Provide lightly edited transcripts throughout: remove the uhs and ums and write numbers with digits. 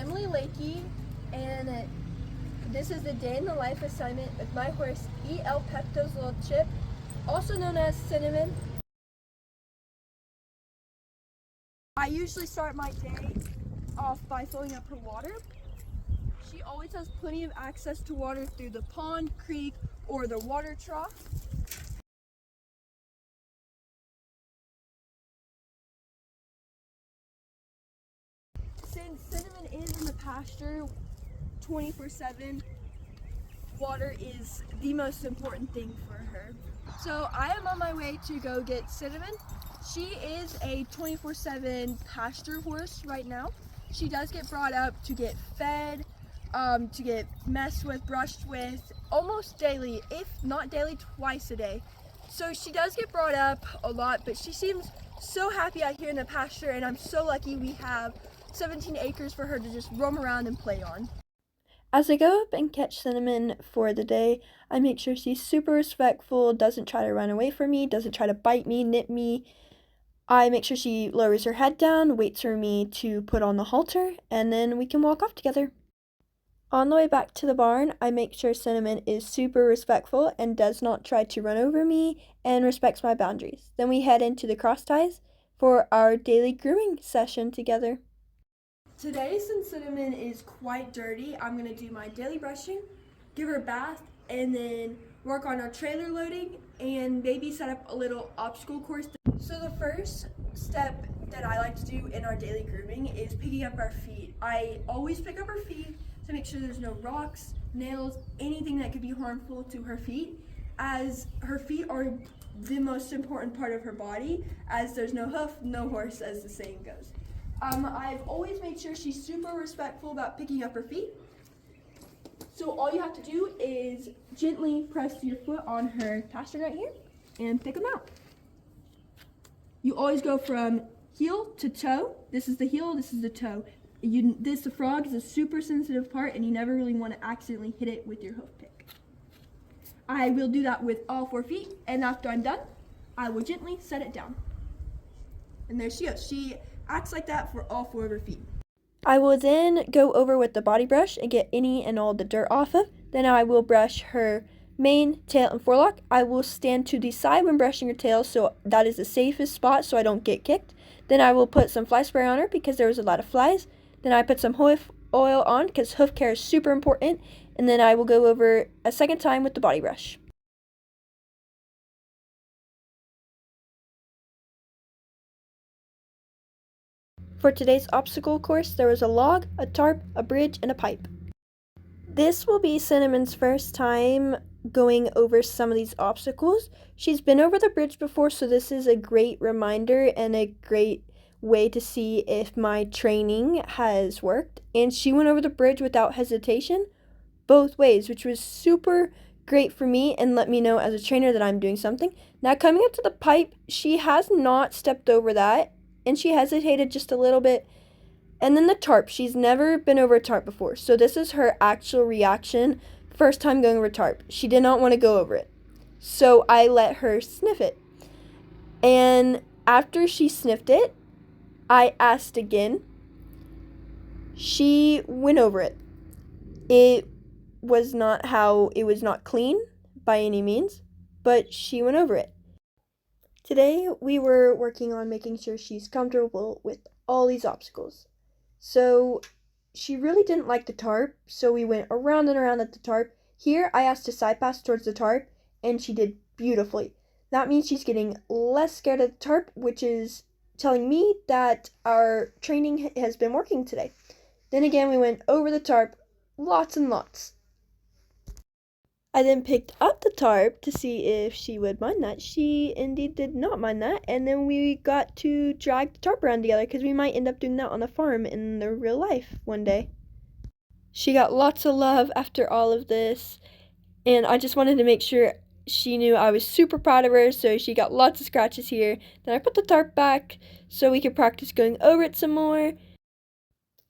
Emily Lakey, and this is the day in the life assignment with my horse, Peptos LIL Chip, also known as Cinnamon. I usually start my day off by filling up her water. She always has plenty of access to water through the pond, creek, or the water trough. Since Cinnamon is in the pasture 24/7, water is the most important thing for her. So I am on my way to go get Cinnamon. She is a 24/7 pasture horse right now. She does get brought up to get fed, to get messed with, brushed with, almost daily, if not daily, twice a day. So she does get brought up a lot, but she seems so happy out here in the pasture, and I'm so lucky we have 17 acres for her to just roam around and play on. As I go up and catch Cinnamon for the day, I make sure she's super respectful, doesn't try to run away from me, doesn't try to bite me, nip me. I make sure she lowers her head down, waits for me to put on the halter, and then we can walk off together. On the way back to the barn, I make sure Cinnamon is super respectful and does not try to run over me and respects my boundaries. Then we head into the cross ties for our daily grooming session together. Today, since Cinnamon is quite dirty, I'm going to do my daily brushing, give her a bath, and then work on our trailer loading and maybe set up a little obstacle course. So the first step that I like to do in our daily grooming is picking up our feet. I always pick up her feet to make sure there's no rocks, nails, anything that could be harmful to her feet, as her feet are the most important part of her body, as there's no hoof, no horse, as the saying goes. I've always made sure she's super respectful about picking up her feet. So all you have to do is gently press your foot on her pastern right here and pick them out. You always go from heel to toe. This is the heel, this is the toe. The frog is a super sensitive part, and you never really want to accidentally hit it with your hoof pick. I will do that with all 4 feet, and after I'm done, I will gently set it down. And there she goes. She acts like that for all 4 of her feet. I will then go over with the body brush and get any and all the dirt off of. Then I will brush her mane, tail, and forelock. I will stand to the side when brushing her tail, so that is the safest spot so I don't get kicked. Then I will put some fly spray on her because there was a lot of flies. Then I put some hoof oil on because hoof care is super important. And then I will go over a second time with the body brush. For today's obstacle course, there was a log, a tarp, a bridge, and a pipe. This will be Cinnamon's first time going over some of these obstacles. She's been over the bridge before, so this is a great reminder and a great way to see if my training has worked. And she went over the bridge without hesitation, both ways, which was super great for me and let me know as a trainer that I'm doing something. Now coming up to the pipe, she has not stepped over that, and she hesitated just a little bit. And then the tarp, she's never been over a tarp before, so this is her actual reaction. First time going over a tarp, she did not want to go over it, so I let her sniff it. And after she sniffed it, I asked again. She went over it. It was not clean by any means, but she went over it. Today we were working on making sure she's comfortable with all these obstacles. So she really didn't like the tarp, so we went around and around at the tarp. Here I asked to side pass towards the tarp, and she did beautifully. That means she's getting less scared of the tarp, which is telling me that our training has been working today. Then again, we went over the tarp lots and lots. I then picked up the tarp to see if she would mind that. She indeed did not mind that, and then we got to drag the tarp around together because we might end up doing that on a farm in the real life one day. She got lots of love after all of this, and I just wanted to make sure she knew I was super proud of her, so she got lots of scratches here. Then I put the tarp back so we could practice going over it some more.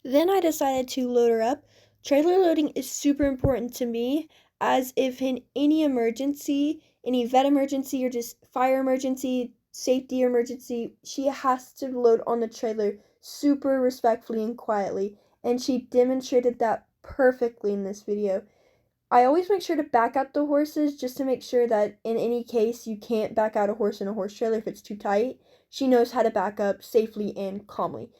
Then I decided to load her up. Trailer loading is super important to me, as if in any emergency, any vet emergency or just fire emergency, safety emergency, she has to load on the trailer super respectfully and quietly. and she demonstrated that perfectly in this video. I always make sure to back out the horses just to make sure that in any case you can't back out a horse in a horse trailer if it's too tight. She knows how to back up safely and calmly.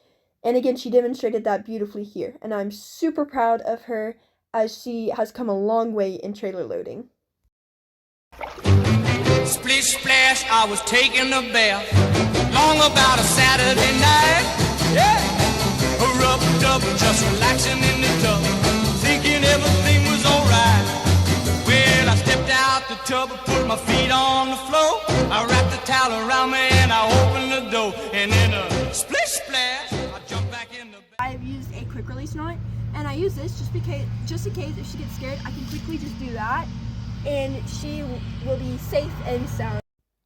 And again, she demonstrated that beautifully here, and I'm super proud of her as she has come a long way in trailer loading. Splish splash, I was taking a bath, long about a Saturday night. Yeah, a rub-a-dub, just relaxing in the tub, thinking everything was alright. Well, I stepped out the tub and put my feet on the floor. I wrapped the towel around me and I opened the door, and in a splish splash, I jumped back in the bath. I've used a quick release knot, and I use this just in case if she gets scared, I can quickly just do that, and she will be safe and sound.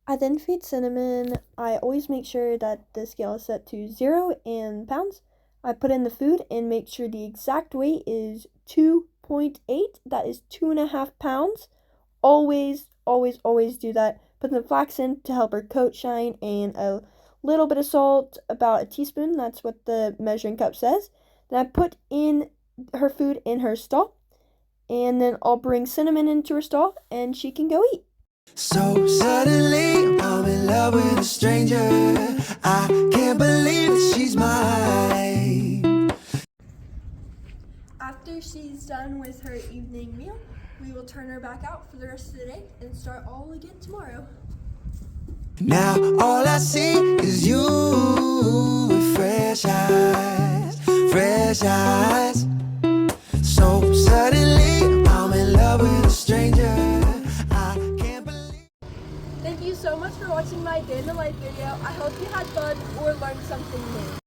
I then feed Cinnamon. I always make sure that the scale is set to 0 in pounds. I put in the food and make sure the exact weight is 2.8. That is 2.5 pounds. Always, always, always do that. Put the flax in to help her coat shine, and a little bit of salt, about a teaspoon. That's what the measuring cup says. Then I put in her food in her stall, and then I'll bring Cinnamon into her stall and she can go eat. So suddenly I'm in love with a stranger. I can't believe that she's mine. After she's done with her evening meal, we will turn her back out for the rest of the day and start all again tomorrow. Now all I see is you with fresh eyes, fresh eyes. So suddenly I'm in love with a stranger. I can't believe. Thank you so much for watching my day in the life video. I hope you had fun or learned something new.